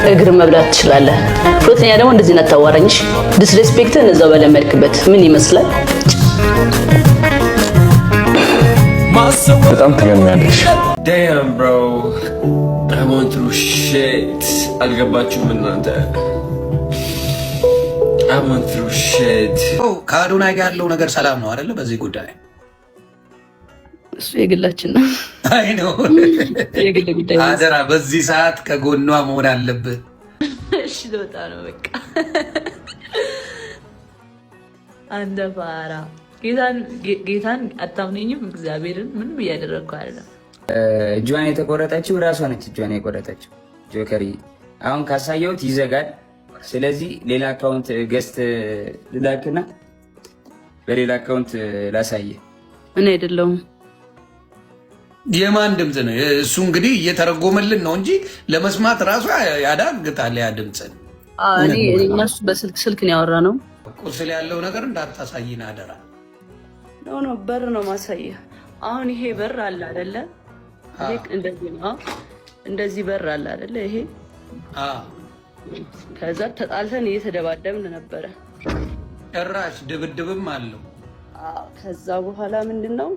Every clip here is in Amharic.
እግር መብላት ትችላለህ። ሁለተኛ ደግሞ እንደዚህ እናታዋራኝሽ ዲስሬስፔክትን እዛው በለመድክበት ምን ይመስላል? በጣም ትገርሚያለሽ። Damn bro, I went through shit. አልገባችሁም እናንተ? I went through shit. ከአዶናይ ጋር ያለው ነገር ሰላም ነው አይደለ? በዚህ ጉዳይ እሱ የግላችን ነው። አይ ነው የግል ጉዳይ። አደራ በዚህ ሰዓት ከጎኗ መሆን አለብህ። እሺ ልወጣ ነው በቃ። አንደ ባራ ጌታን አታምነኝም? እግዚአብሔርን ምንም እያደረግኩ አይደለም። እጇን የተቆረጠችው ራሷ ነች። እጇን የቆረጠችው ጆከሪ አሁን ካሳየሁት ይዘጋል። ስለዚህ ሌላ አካውንት ገስት ልላክና በሌላ አካውንት ላሳየ። እኔ አይደለሁም። የማን ድምፅ ነው እሱ? እንግዲህ እየተረጎመልን ነው እንጂ ለመስማት ራሱ ያዳግታል። ያ ድምፅን እኔ እነሱ በስልክ ነው ያወራ ነው። ቁስል ያለው ነገር እንዳታሳይን አደራ። ኖ በር ነው ማሳየ። አሁን ይሄ በር አለ አይደለ? ይሄ እንደዚህ ነው። እንደዚህ በር አለ አይደለ? ይሄ ከዛ ተጣልተን እየተደባደብን ነበረ። ጭራሽ ድብድብም አለው። ከዛ በኋላ ምንድነው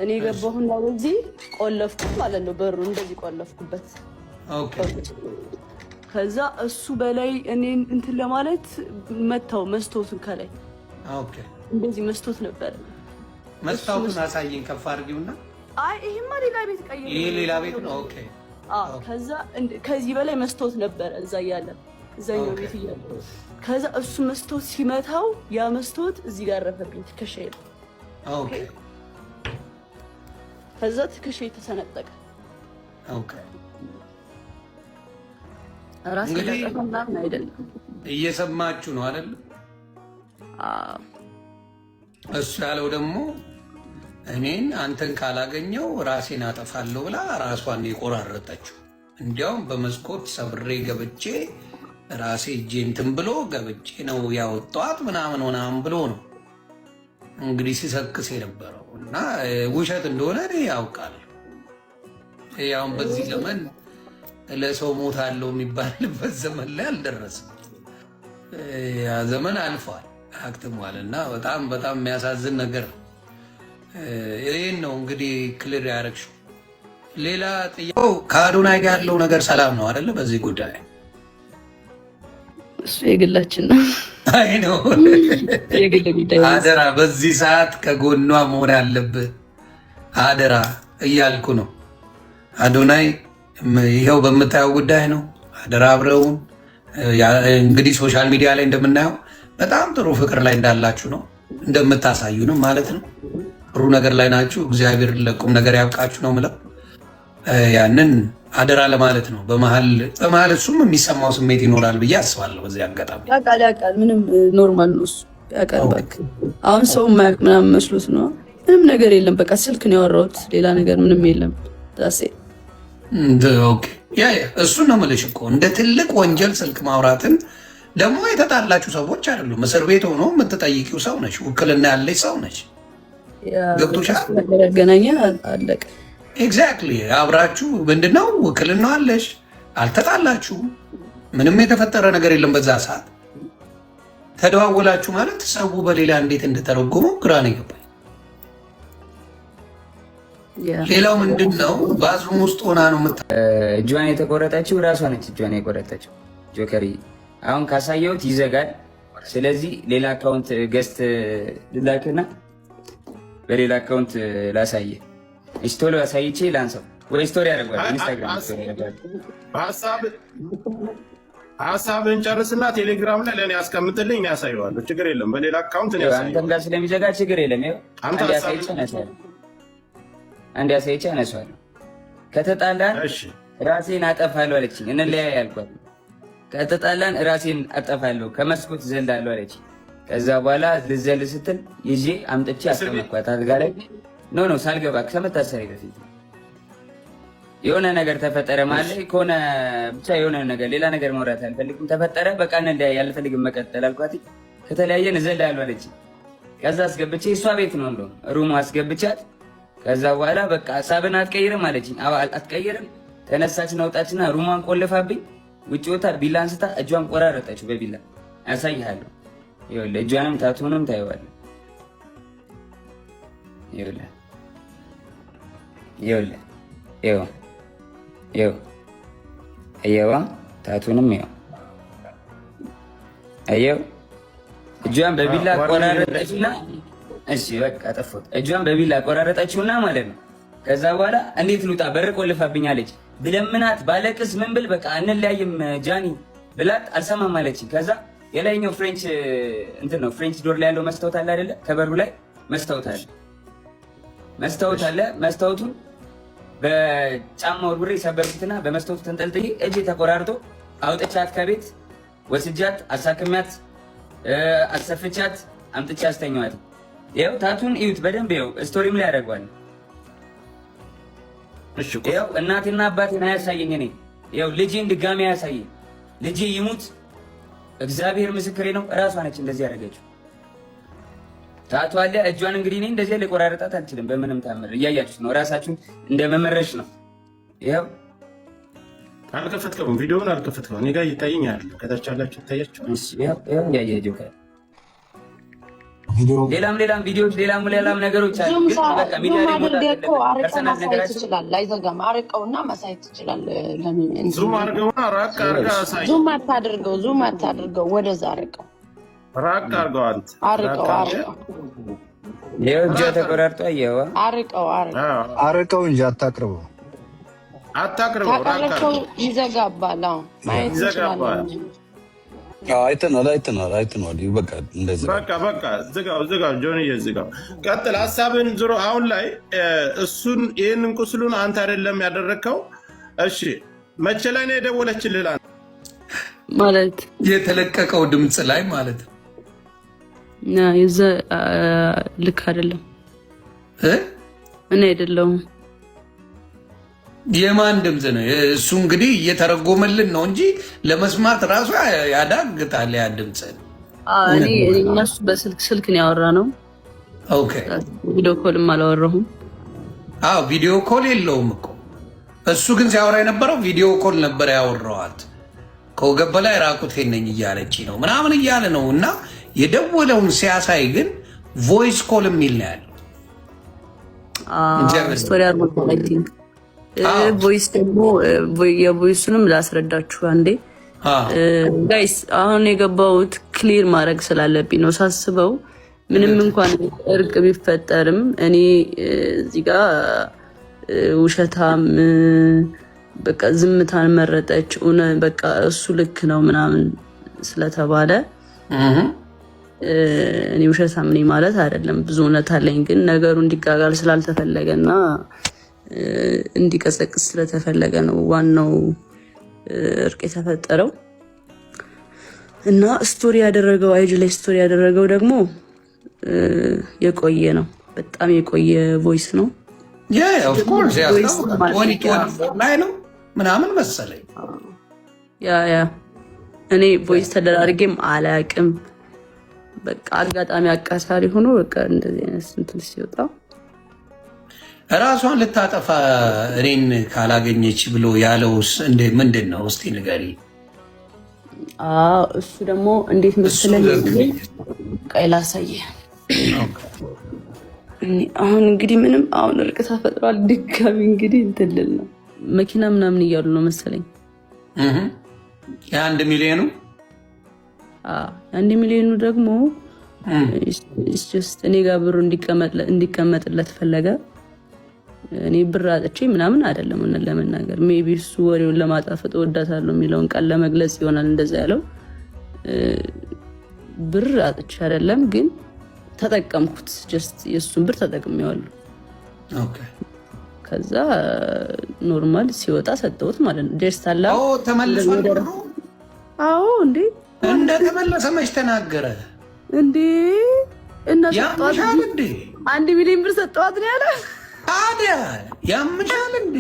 እኔ ገባሁና በዚህ ቆለፍኩ ማለት ነው። በሩ እንደዚህ ቆለፍኩበት። ኦኬ። ከዛ እሱ በላይ እኔን እንትን ለማለት መታው መስቶቱን ከላይ። ኦኬ። እንደዚህ መስቶት ነበር። መስታወቱን አሳየኝ ከፍ አድርጊውና። አይ ይሄማ ሌላ ቤት ቀይር። ይሄ ሌላ ቤት ነው። ኦኬ። ከዛ ከዚህ በላይ መስቶት ነበር እዛ እያለ እዛኛው ቤት እያለ። ከዛ እሱ መስቶት ሲመታው ያ መስቶት እዚህ ጋር ረፈብኝ ትከሻዬ። ኦኬ። ከዛ ትከሻዬ ተሰነጠቀ። ኦኬ። ራስ ለቀቀና አይደለም። እየሰማችሁ ነው አይደል? እሱ ያለው ደግሞ እኔን አንተን ካላገኘው ራሴን አጠፋለሁ ብላ ራሷን የቆራረጠችው። እንዲያውም በመስኮት ሰብሬ ገብቼ ራሴ እጄ እንትን ብሎ ገብቼ ነው ያወጣኋት ምናምን ብሎ ነው እንግዲህ ሲሰክስ የነበረው እና ውሸት እንደሆነ እኔ ያውቃለሁ። ያውም በዚህ ዘመን ለሰው ሞት አለው የሚባልበት ዘመን ላይ አልደረስም። ያ ዘመን አልፏል፣ አክትሟል። እና በጣም በጣም የሚያሳዝን ነገር ነው። ይህን ነው እንግዲህ ክሊር ያደረግሽው። ሌላ ጥያቄ ከአዶናይ ጋር ያለው ነገር ሰላም ነው አይደለ? በዚህ ጉዳይ እሱ የግላችን ነው። አይ ነው የግል ጉዳይ። አደራ በዚህ ሰዓት ከጎኗ መሆን አለብህ። አደራ እያልኩ ነው። አዶናይ ይኸው በምታየው ጉዳይ ነው። አደራ አብረውን እንግዲህ ሶሻል ሚዲያ ላይ እንደምናየው በጣም ጥሩ ፍቅር ላይ እንዳላችሁ ነው እንደምታሳዩንም ማለት ነው። ጥሩ ነገር ላይ ናችሁ። እግዚአብሔር ለቁም ነገር ያብቃችሁ ነው የምለው። ያንን አደራ ለማለት ነው። በመሀል እሱም የሚሰማው ስሜት ይኖራል ብዬ አስባለሁ። በዚህ አጋጣሚ ያውቃል። ምንም ኖርማል ነው እሱ ያውቃል። በቃ አሁን ሰው የማያውቅ ምናምን መስሎት ነው። ምንም ነገር የለም። በቃ ስልክ ነው ያወራሁት፣ ሌላ ነገር ምንም የለም። እሱን ነው የምልሽ እኮ እንደ ትልቅ ወንጀል ስልክ ማውራትን ደግሞ የተጣላችሁ ሰዎች አይደሉም። እስር ቤት ሆኖ የምትጠይቂው ሰው ነች። ውክልና ያለች ሰው ነች። ገብቶሻል? ያገናኘ አለቀ። ኤግዛክትሊ። አብራችሁ ምንድነው ውክልና አለሽ፣ አልተጣላችሁም፣ ምንም የተፈጠረ ነገር የለም። በዛ ሰዓት ተደዋወላችሁ ማለት ሰው በሌላ እንዴት እንደተረጎመው ግራ ነው የገባኝ። ሌላው ምንድነው ባዝሩም ውስጥ ሆና ነው እጇን የተቆረጠችው ራሷ ነች። እጇን የቆረጠችው ጆከሪ አሁን ካሳየሁት ይዘጋል። ስለዚህ ሌላ አካውንት ገስት ልላክና በሌላ አካውንት ላሳየ። ስቶሪ አሳይቼ ላንሰው ወይ ስቶሪ ያደርጋል። ኢንስታግራም ስቶሪ ያደርጋል። ሀሳብን ጨርስና ቴሌግራም ላይ ለእኔ ያስቀምጥልኝ፣ እኔ ያሳየዋለሁ። ችግር የለም። በሌላ አካውንት ነው ያሳየው። አንተም ጋር ስለሚዘጋ ችግር የለም። አንድ ያሳይቼ አነሳዋለሁ። ከተጣላን ራሴን አጠፋለሁ አለችኝ። እንለያይ አልኳት። ከተጣላን ራሴን አጠፋለሁ ከመስኮት ዘላለሁ አለችኝ። ከዛ በኋላ ልዘል ስትል ይዤ አምጥቼ አስቀመጥኳት አልጋ ላይ። ኖ ሳልገባ ከመታሰሪ በፊት የሆነ ነገር ተፈጠረ ማለት ከሆነ ብቻ የሆነ ነገር ሌላ ነገር መውራት አልፈልግም። ተፈጠረ በቃ እንለያይ፣ አልፈልግም መቀጠል አልኳት። ከተለያየን እዘላለሁ አለችኝ። ከዛ አስገብቼ እሷ ቤት ነው እንደውም ሩም አስገብቻት። ከዛ በኋላ በቃ ሀሳብን አትቀይርም አለችኝ። አትቀይርም። ተነሳች ነውጣችና ሩሟን ቆልፋብኝ ውጭ ወጣ ቢላ አንስታ እጇን ቆራረጠችው በቢላ አሳይሃለሁ። ይኸውልህ እጇንም ታቱንም ታየዋለህ። ይኸውልህ ይኸውልህ ይኸው ታቱንም ይኸው አየው። እጇን በቢላ ቆራረጠችና እሺ በቃ ጠፎት። እጇን በቢላ ቆራረጠችውና ማለት ነው። ከዛ በኋላ እንዴት ልውጣ በር ቆልፋብኛለች ብለምናት ባለቅስ ምን ብል በቃ እንለያይም ጃኒ ብላት አልሰማም አለች። ከዛ የላይኛው ፍሬንች እንትን ነው ፍሬንች ዶር ላይ ያለው መስታወት አለ አይደለ? ከበሩ ላይ መስታወት አለ። መስታወቱን በጫማ ወርውሬ ሰበርኩትና በመስታወቱ ተንጠልጥዬ እጄ ተቆራርጦ አውጥቻት ከቤት ወስጃት አሳክሚያት አሰፍቻት አምጥቻ አስተኛዋት። ይኸው ታቱን እዩት በደንብ ይኸው ስቶሪም ላይ ያደርገዋል። ይኸው እናቴና አባቴን አያሳየኝ እኔ ይኸው ልጄን ድጋሚ አያሳየኝ። ልጄ ይሙት እግዚአብሔር ምስክሬ ነው። እራሷ ነች እንደዚህ ያደረገችው። ታቱ አለ እጇን እንግዲህ እኔ እንደዚህ ልቆራረጣት አልችልም በምንም ታምር። እያያችሁት ነው ራሳችሁን እንደመመረሽ ነው። ይኸው አልከፈትከውም፣ ቪዲዮውን አልከፈትከውም። እኔ ጋር ይታየኛል። ከታች ያላችሁ ይታያችኋል። ይኸው እያያችሁ ሌላም ቪዲዮዎች ሌላም ነገሮች አሉ። ግን በቃ ሚዲያ ላይ ፐርሰናል ነገራችን ይችላል። አይዘጋም። አርቀውና ማሳየት ይችላል። ዙም አድርገውና ራቅ አድርገው አሳይ። ዙም አታድርገው፣ ወደዛ አርቀው፣ ራቅ አድርገው፣ አንተ አርቀው። ይኸው እጇ ተቆራርጦ አየዋ። አርቀው እንጂ አታቅርበው። ታቀረቀው ይዘጋባል። ማየት ይችላል። አይተናል። በቃ እንደዚህ በቃ ዝጋው። ጆንዬ ዝጋው። ቀጥል ሀሳብን ዙሮ አሁን ላይ እሱን ይህንን ቁስሉን አንተ አይደለም ያደረግከው። እሺ መቼ ላይ ነው የደወለችልህ? ማለት የተለቀቀው ድምፅ ላይ ማለት ነው። የዛ ልክ አይደለም እኔ አይደለሁም። የማን ድምፅ ነው እሱ? እንግዲህ እየተረጎመልን ነው እንጂ ለመስማት ራሱ ያዳግታል። ያ ድምፅ እነሱ በስልክ ነው ያወራ ነው። ኦኬ ቪዲዮ ኮልም አላወራሁም። ቪዲዮ ኮል የለውም እኮ እሱ ግን ሲያወራ የነበረው ቪዲዮ ኮል ነበር ያወራዋት። ከወገብ በላይ ራቁቴን ነኝ እያለች ነው ምናምን እያለ ነው። እና የደወለውን ሲያሳይ ግን ቮይስ ኮል የሚል ነው ያለው። ስቶሪ ቮይስ ደግሞ የቮይሱንም ላስረዳችሁ አንዴ ጋይስ። አሁን የገባሁት ክሊር ማድረግ ስላለብኝ ነው ሳስበው። ምንም እንኳን እርቅ ቢፈጠርም እኔ እዚህ ጋ ውሸታም በቃ ዝምታን መረጠች በቃ እሱ ልክ ነው ምናምን ስለተባለ እኔ ውሸታም ነኝ ማለት አይደለም። ብዙ እውነት አለኝ። ግን ነገሩ እንዲጋጋል ስላልተፈለገና እንዲቀሰቅስ ስለተፈለገ ነው ዋናው እርቅ የተፈጠረው። እና ስቶሪ ያደረገው አይጅ ላይ ስቶሪ ያደረገው ደግሞ የቆየ ነው፣ በጣም የቆየ ቮይስ ነው። ላይ ነው ምናምን መሰለኝ። ያ እኔ ቮይስ ተደራርጌም አላቅም። በቃ አጋጣሚ አቃሳሪ ሆኖ በቃ እንደዚህ አይነት እንትን ሲወጣ ራሷን ልታጠፋ እኔን ካላገኘች ብሎ ያለውስ ምንድን ነው? እስቲ ንገሪ። እሱ ደግሞ እንዴት መሰለኝ ቀይ ላሳየህ። አሁን እንግዲህ ምንም አሁን እርቅ ተፈጥሯል። ድጋሚ እንግዲህ እንትን ልል ነው መኪና ምናምን እያሉ ነው መሰለኝ። የ1 ሚሊዮኑ የ1 ሚሊዮኑ ደግሞ እኔ ጋር ብሩ እንዲቀመጥለት ፈለገ። እኔ ብር አጥቼ ምናምን አይደለም እውነት ለመናገር ሜይ ቢ እሱ ወሬውን ለማጣፈጥ እወዳታለሁ የሚለውን ቃል ለመግለጽ ይሆናል እንደዛ ያለው። ብር አጥቼ አይደለም ግን ተጠቀምኩት። ጀስት የእሱን ብር ተጠቅሜዋለሁ። ከዛ ኖርማል ሲወጣ ሰጠሁት ማለት ነው። ደስታላ ተመልሷል ብሩ። እንዴ እንደተመለሰ መች ተናገረ እንዴ? እና ያምሻል እንዴ? 1 ሚሊዮን ብር ሰጠዋት ነው ያለ። ታዲያ ያምሻል እንዴ?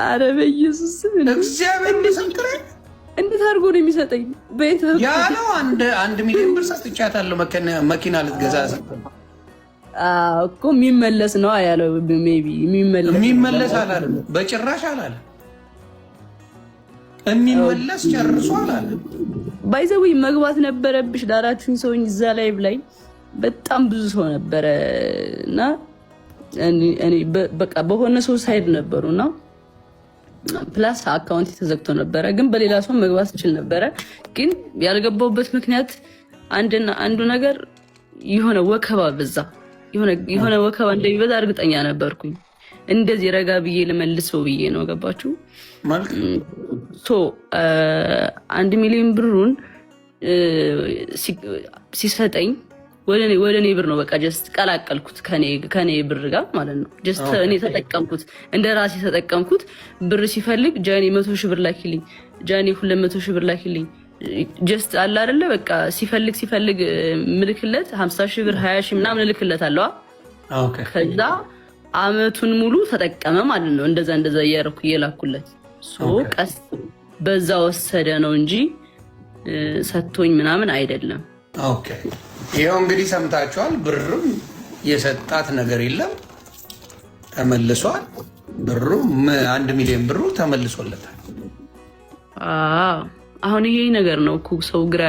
አረ በኢየሱስ እግዚአብሔር ምስክሬ። እንዴት አድርጎ ነው የሚሰጠኝ? በየት ያለው 1 ሚሊዮን ብር ሰጥቻታለሁ መኪና ልትገዛ እኮ የሚመለስ ነው ያለው። ሜይ ቢ የሚመለስ አላለም፣ በጭራሽ አላለም። የሚመለስ ጨርሷል አለ። ባይዘው መግባት ነበረብሽ ዳራችሁን ሰውኝ እዛ ላይ በጣም ብዙ ሰው ነበረ እና እኔ በቃ በሆነ ሰው ሳይድ ነበሩና ፕላስ አካውንት ተዘግቶ ነበረ። ግን በሌላ ሰው መግባት ይችል ነበረ። ግን ያልገባውበት ምክንያት አንዱ ነገር የሆነ ወከባ በዛ የሆነ ወከባ እንደሚበዛ እርግጠኛ ነበርኩኝ። እንደዚህ ረጋ ብዬ ልመልሰው ብዬ ነው። ገባችሁ? ሶ 1 ሚሊዮን ብሩን ሲሰጠኝ ወደ እኔ ብር ነው በቃ ጀስት ቀላቀልኩት ከኔ ብር ጋር ማለት ነው። ጀስት እኔ ተጠቀምኩት፣ እንደ ራሴ ተጠቀምኩት። ብር ሲፈልግ ጃኒ 100 ሺህ ብር ላኪልኝ፣ ጃኒ 200 ሺህ ብር ላኪልኝ። ጀስት አለ አይደለ በቃ ሲፈልግ ምልክለት 50 ሺህ ብር 20 ሺህ ምናምን ልክለት አለዋ። ከዛ አመቱን ሙሉ ተጠቀመ ማለት ነው። እንደዛ እያደረኩ እየላኩለት ቀስ በዛ ወሰደ ነው እንጂ ሰጥቶኝ ምናምን አይደለም። ኦኬ ይሄው እንግዲህ ሰምታችኋል። ብርም የሰጣት ነገር የለም፣ ተመልሷል። ብሩ 1 ሚሊዮን ብሩ ተመልሶለታል። አሁን ይሄ ነገር ነው እኮ ሰው ግራ